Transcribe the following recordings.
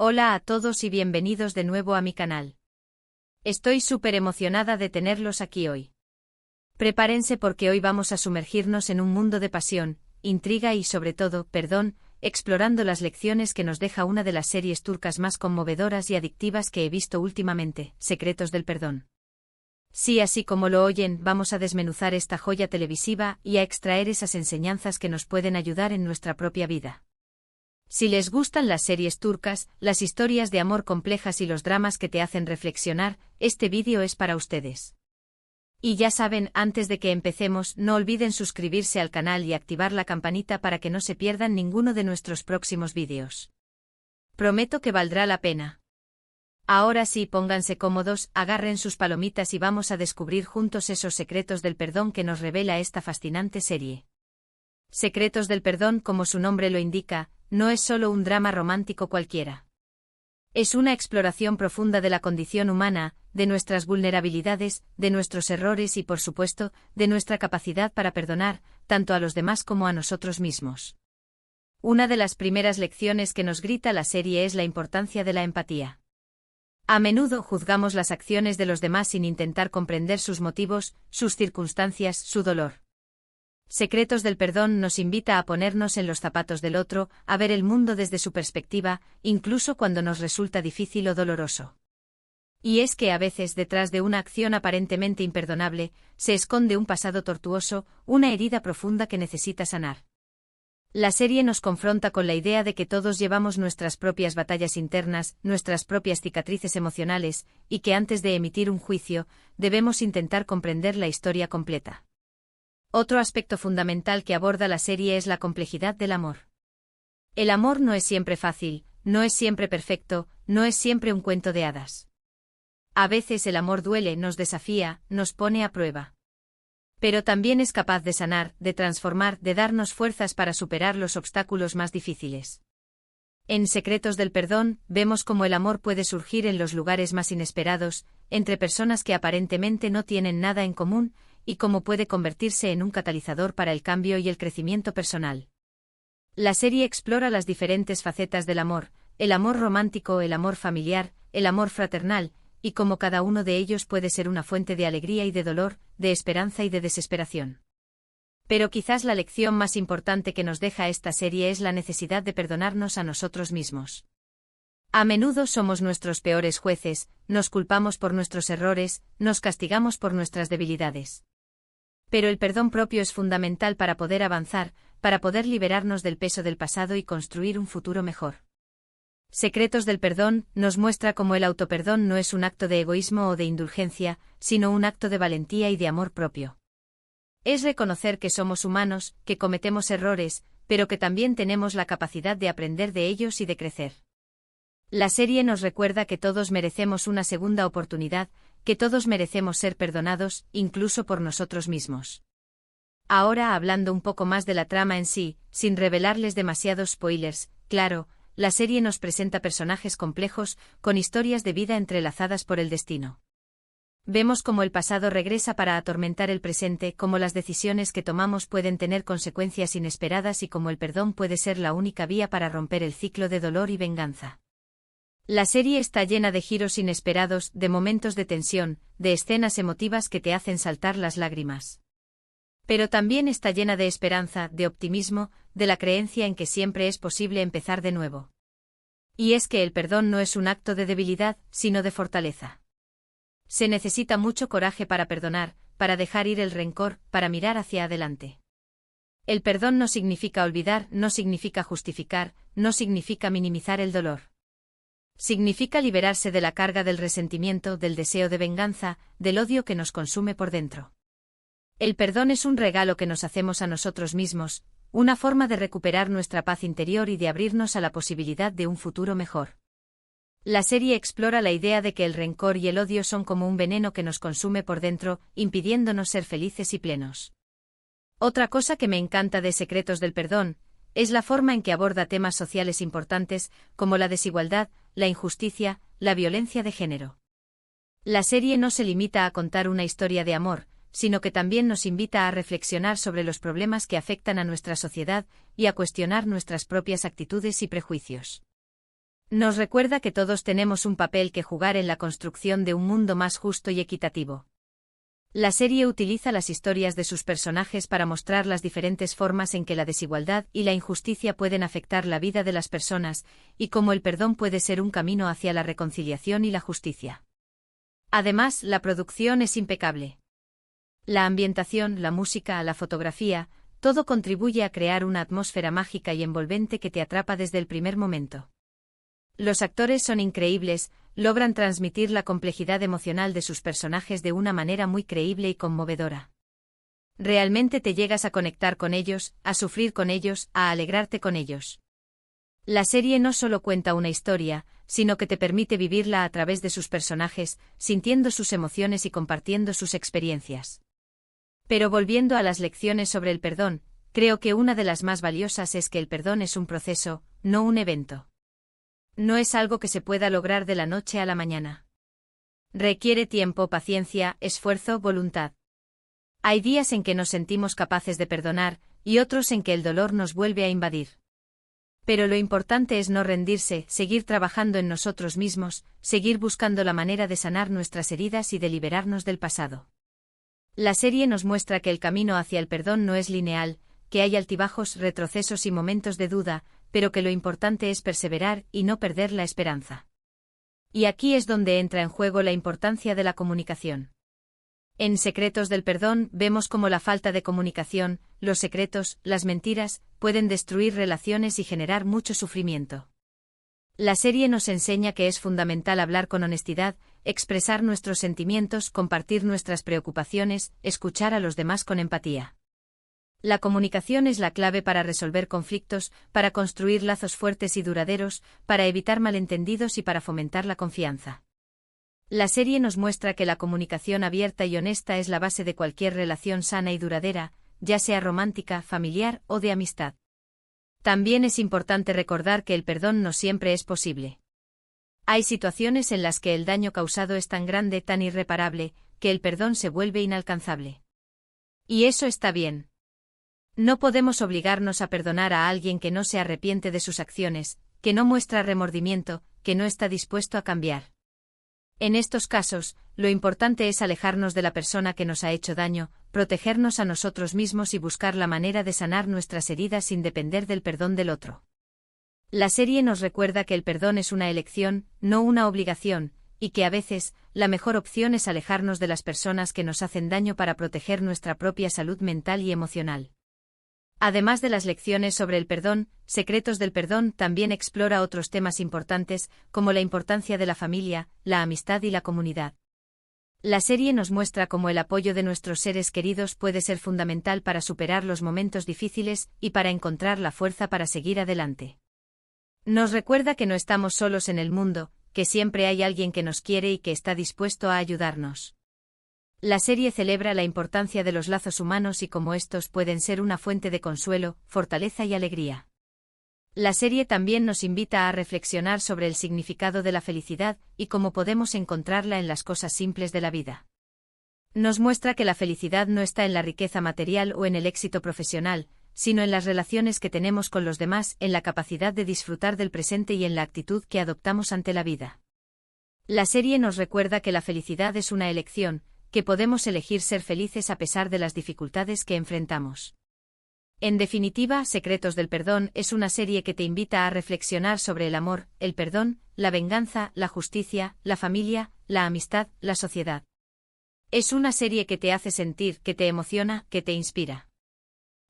Hola a todos y bienvenidos de nuevo a mi canal. Estoy súper emocionada de tenerlos aquí hoy. Prepárense porque hoy vamos a sumergirnos en un mundo de pasión, intriga y sobre todo, perdón, explorando las lecciones que nos deja una de las series turcas más conmovedoras y adictivas que he visto últimamente, Secretos del Perdón. Sí, así como lo oyen, vamos a desmenuzar esta joya televisiva y a extraer esas enseñanzas que nos pueden ayudar en nuestra propia vida. Si les gustan las series turcas, las historias de amor complejas y los dramas que te hacen reflexionar, este vídeo es para ustedes. Y ya saben, antes de que empecemos, no olviden suscribirse al canal y activar la campanita para que no se pierdan ninguno de nuestros próximos vídeos. Prometo que valdrá la pena. Ahora sí, pónganse cómodos, agarren sus palomitas y vamos a descubrir juntos esos secretos del perdón que nos revela esta fascinante serie. Secretos del Perdón, como su nombre lo indica, no es solo un drama romántico cualquiera. Es una exploración profunda de la condición humana, de nuestras vulnerabilidades, de nuestros errores y, por supuesto, de nuestra capacidad para perdonar, tanto a los demás como a nosotros mismos. Una de las primeras lecciones que nos grita la serie es la importancia de la empatía. A menudo juzgamos las acciones de los demás sin intentar comprender sus motivos, sus circunstancias, su dolor. Secretos del Perdón nos invita a ponernos en los zapatos del otro, a ver el mundo desde su perspectiva, incluso cuando nos resulta difícil o doloroso. Y es que a veces detrás de una acción aparentemente imperdonable, se esconde un pasado tortuoso, una herida profunda que necesita sanar. La serie nos confronta con la idea de que todos llevamos nuestras propias batallas internas, nuestras propias cicatrices emocionales, y que antes de emitir un juicio, debemos intentar comprender la historia completa. Otro aspecto fundamental que aborda la serie es la complejidad del amor. El amor no es siempre fácil, no es siempre perfecto, no es siempre un cuento de hadas. A veces el amor duele, nos desafía, nos pone a prueba. Pero también es capaz de sanar, de transformar, de darnos fuerzas para superar los obstáculos más difíciles. En Secretos del Perdón, vemos cómo el amor puede surgir en los lugares más inesperados, entre personas que aparentemente no tienen nada en común, y cómo puede convertirse en un catalizador para el cambio y el crecimiento personal. La serie explora las diferentes facetas del amor, el amor romántico, el amor familiar, el amor fraternal, y cómo cada uno de ellos puede ser una fuente de alegría y de dolor, de esperanza y de desesperación. Pero quizás la lección más importante que nos deja esta serie es la necesidad de perdonarnos a nosotros mismos. A menudo somos nuestros peores jueces, nos culpamos por nuestros errores, nos castigamos por nuestras debilidades. Pero el perdón propio es fundamental para poder avanzar, para poder liberarnos del peso del pasado y construir un futuro mejor. Secretos del Perdón nos muestra cómo el autoperdón no es un acto de egoísmo o de indulgencia, sino un acto de valentía y de amor propio. Es reconocer que somos humanos, que cometemos errores, pero que también tenemos la capacidad de aprender de ellos y de crecer. La serie nos recuerda que todos merecemos una segunda oportunidad, que todos merecemos ser perdonados, incluso por nosotros mismos. Ahora hablando un poco más de la trama en sí, sin revelarles demasiados spoilers, claro, la serie nos presenta personajes complejos, con historias de vida entrelazadas por el destino. Vemos cómo el pasado regresa para atormentar el presente, cómo las decisiones que tomamos pueden tener consecuencias inesperadas y cómo el perdón puede ser la única vía para romper el ciclo de dolor y venganza. La serie está llena de giros inesperados, de momentos de tensión, de escenas emotivas que te hacen saltar las lágrimas. Pero también está llena de esperanza, de optimismo, de la creencia en que siempre es posible empezar de nuevo. Y es que el perdón no es un acto de debilidad, sino de fortaleza. Se necesita mucho coraje para perdonar, para dejar ir el rencor, para mirar hacia adelante. El perdón no significa olvidar, no significa justificar, no significa minimizar el dolor. Significa liberarse de la carga del resentimiento, del deseo de venganza, del odio que nos consume por dentro. El perdón es un regalo que nos hacemos a nosotros mismos, una forma de recuperar nuestra paz interior y de abrirnos a la posibilidad de un futuro mejor. La serie explora la idea de que el rencor y el odio son como un veneno que nos consume por dentro, impidiéndonos ser felices y plenos. Otra cosa que me encanta de Secretos del Perdón es la forma en que aborda temas sociales importantes, como la desigualdad, la injusticia, la violencia de género. La serie no se limita a contar una historia de amor, sino que también nos invita a reflexionar sobre los problemas que afectan a nuestra sociedad y a cuestionar nuestras propias actitudes y prejuicios. Nos recuerda que todos tenemos un papel que jugar en la construcción de un mundo más justo y equitativo. La serie utiliza las historias de sus personajes para mostrar las diferentes formas en que la desigualdad y la injusticia pueden afectar la vida de las personas, y cómo el perdón puede ser un camino hacia la reconciliación y la justicia. Además, la producción es impecable. La ambientación, la música, la fotografía, todo contribuye a crear una atmósfera mágica y envolvente que te atrapa desde el primer momento. Los actores son increíbles, logran transmitir la complejidad emocional de sus personajes de una manera muy creíble y conmovedora. Realmente te llegas a conectar con ellos, a sufrir con ellos, a alegrarte con ellos. La serie no solo cuenta una historia, sino que te permite vivirla a través de sus personajes, sintiendo sus emociones y compartiendo sus experiencias. Pero volviendo a las lecciones sobre el perdón, creo que una de las más valiosas es que el perdón es un proceso, no un evento. No es algo que se pueda lograr de la noche a la mañana. Requiere tiempo, paciencia, esfuerzo, voluntad. Hay días en que nos sentimos capaces de perdonar, y otros en que el dolor nos vuelve a invadir. Pero lo importante es no rendirse, seguir trabajando en nosotros mismos, seguir buscando la manera de sanar nuestras heridas y de liberarnos del pasado. La serie nos muestra que el camino hacia el perdón no es lineal, que hay altibajos, retrocesos y momentos de duda, pero que lo importante es perseverar y no perder la esperanza. Y aquí es donde entra en juego la importancia de la comunicación. En Secretos del Perdón vemos cómo la falta de comunicación, los secretos, las mentiras, pueden destruir relaciones y generar mucho sufrimiento. La serie nos enseña que es fundamental hablar con honestidad, expresar nuestros sentimientos, compartir nuestras preocupaciones, escuchar a los demás con empatía. La comunicación es la clave para resolver conflictos, para construir lazos fuertes y duraderos, para evitar malentendidos y para fomentar la confianza. La serie nos muestra que la comunicación abierta y honesta es la base de cualquier relación sana y duradera, ya sea romántica, familiar o de amistad. También es importante recordar que el perdón no siempre es posible. Hay situaciones en las que el daño causado es tan grande, tan irreparable, que el perdón se vuelve inalcanzable. Y eso está bien. No podemos obligarnos a perdonar a alguien que no se arrepiente de sus acciones, que no muestra remordimiento, que no está dispuesto a cambiar. En estos casos, lo importante es alejarnos de la persona que nos ha hecho daño, protegernos a nosotros mismos y buscar la manera de sanar nuestras heridas sin depender del perdón del otro. La serie nos recuerda que el perdón es una elección, no una obligación, y que a veces, la mejor opción es alejarnos de las personas que nos hacen daño para proteger nuestra propia salud mental y emocional. Además de las lecciones sobre el perdón, Secretos del Perdón también explora otros temas importantes, como la importancia de la familia, la amistad y la comunidad. La serie nos muestra cómo el apoyo de nuestros seres queridos puede ser fundamental para superar los momentos difíciles y para encontrar la fuerza para seguir adelante. Nos recuerda que no estamos solos en el mundo, que siempre hay alguien que nos quiere y que está dispuesto a ayudarnos. La serie celebra la importancia de los lazos humanos y cómo estos pueden ser una fuente de consuelo, fortaleza y alegría. La serie también nos invita a reflexionar sobre el significado de la felicidad y cómo podemos encontrarla en las cosas simples de la vida. Nos muestra que la felicidad no está en la riqueza material o en el éxito profesional, sino en las relaciones que tenemos con los demás, en la capacidad de disfrutar del presente y en la actitud que adoptamos ante la vida. La serie nos recuerda que la felicidad es una elección, que podemos elegir ser felices a pesar de las dificultades que enfrentamos. En definitiva, Secretos del Perdón es una serie que te invita a reflexionar sobre el amor, el perdón, la venganza, la justicia, la familia, la amistad, la sociedad. Es una serie que te hace sentir, que te emociona, que te inspira.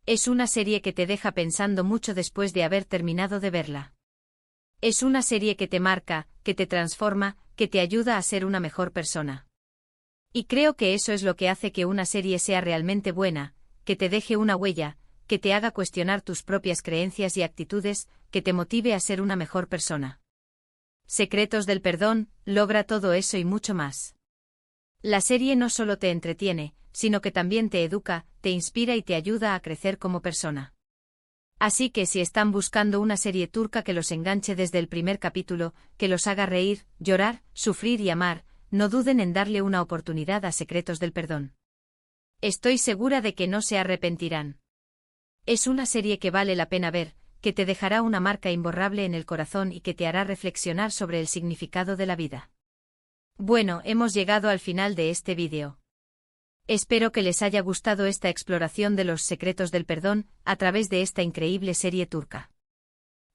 Es una serie que te deja pensando mucho después de haber terminado de verla. Es una serie que te marca, que te transforma, que te ayuda a ser una mejor persona. Y creo que eso es lo que hace que una serie sea realmente buena, que te deje una huella, que te haga cuestionar tus propias creencias y actitudes, que te motive a ser una mejor persona. Secretos del Perdón logra todo eso y mucho más. La serie no solo te entretiene, sino que también te educa, te inspira y te ayuda a crecer como persona. Así que si están buscando una serie turca que los enganche desde el primer capítulo, que los haga reír, llorar, sufrir y amar, no duden en darle una oportunidad a Secretos del Perdón. Estoy segura de que no se arrepentirán. Es una serie que vale la pena ver, que te dejará una marca imborrable en el corazón y que te hará reflexionar sobre el significado de la vida. Bueno, hemos llegado al final de este vídeo. Espero que les haya gustado esta exploración de los secretos del perdón, a través de esta increíble serie turca.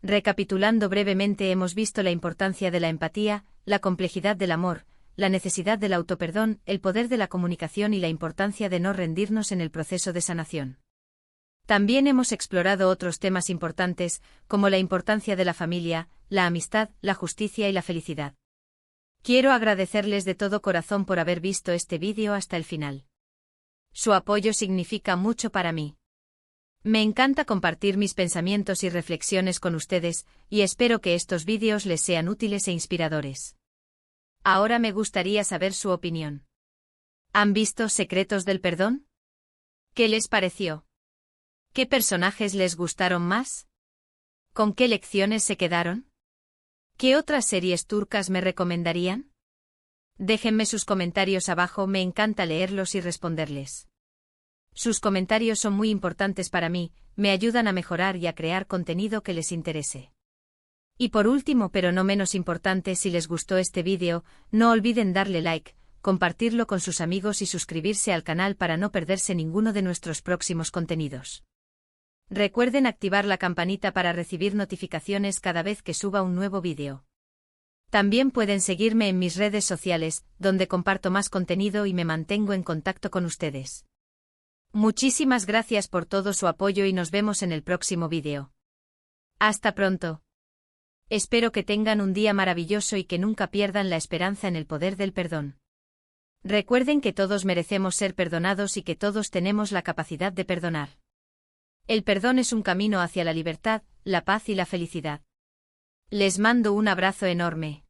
Recapitulando brevemente, hemos visto la importancia de la empatía, la complejidad del amor, la necesidad del autoperdón, el poder de la comunicación y la importancia de no rendirnos en el proceso de sanación. También hemos explorado otros temas importantes, como la importancia de la familia, la amistad, la justicia y la felicidad. Quiero agradecerles de todo corazón por haber visto este vídeo hasta el final. Su apoyo significa mucho para mí. Me encanta compartir mis pensamientos y reflexiones con ustedes, y espero que estos vídeos les sean útiles e inspiradores. Ahora me gustaría saber su opinión. ¿Han visto Secretos del Perdón? ¿Qué les pareció? ¿Qué personajes les gustaron más? ¿Con qué lecciones se quedaron? ¿Qué otras series turcas me recomendarían? Déjenme sus comentarios abajo, me encanta leerlos y responderles. Sus comentarios son muy importantes para mí, me ayudan a mejorar y a crear contenido que les interese. Y por último, pero no menos importante, si les gustó este vídeo, no olviden darle like, compartirlo con sus amigos y suscribirse al canal para no perderse ninguno de nuestros próximos contenidos. Recuerden activar la campanita para recibir notificaciones cada vez que suba un nuevo vídeo. También pueden seguirme en mis redes sociales, donde comparto más contenido y me mantengo en contacto con ustedes. Muchísimas gracias por todo su apoyo y nos vemos en el próximo vídeo. Hasta pronto. Espero que tengan un día maravilloso y que nunca pierdan la esperanza en el poder del perdón. Recuerden que todos merecemos ser perdonados y que todos tenemos la capacidad de perdonar. El perdón es un camino hacia la libertad, la paz y la felicidad. Les mando un abrazo enorme.